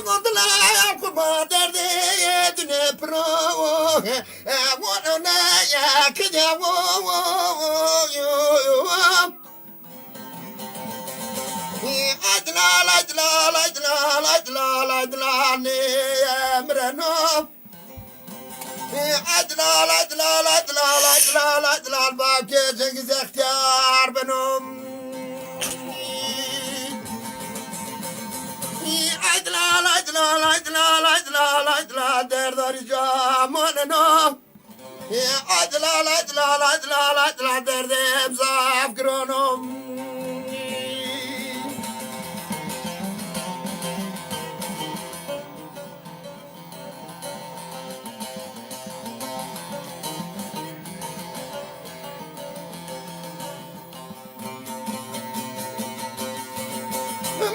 Mugotla kurba derdi düne pro Wona ya kya wo Adla ne emreno Adla Bakı Cengiz Ehtiyar benim Adla derdar camano Adla derdim zaf kronom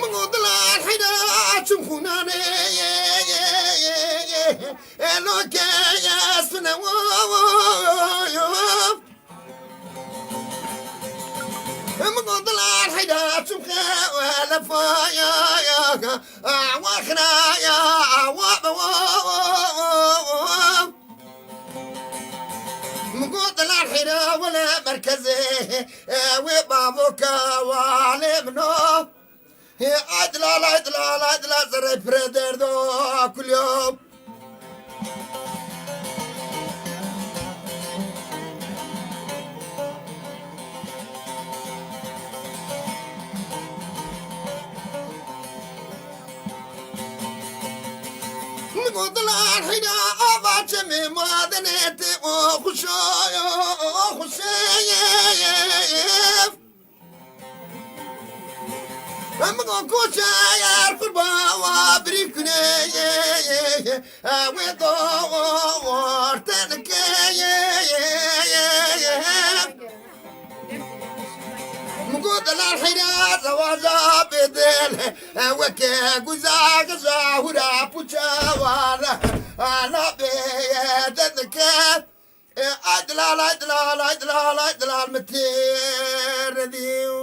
Mugotla hayda chumkunane Eloke yasuna wo Mugotla hayda chumka wala fa ya wa khna ya wa Mugotla hayda wala markaze wa babuka wa lemno Adla zare prederdo kulyom Mugotla hayda avacemi madeneti o khushayo khusayef Amgo kocha yar kurba wa brikne we do warten ke Mugotla hayda zawaza bedel we ke guzaga zahura pucha wala ala be dedke Adla metir diu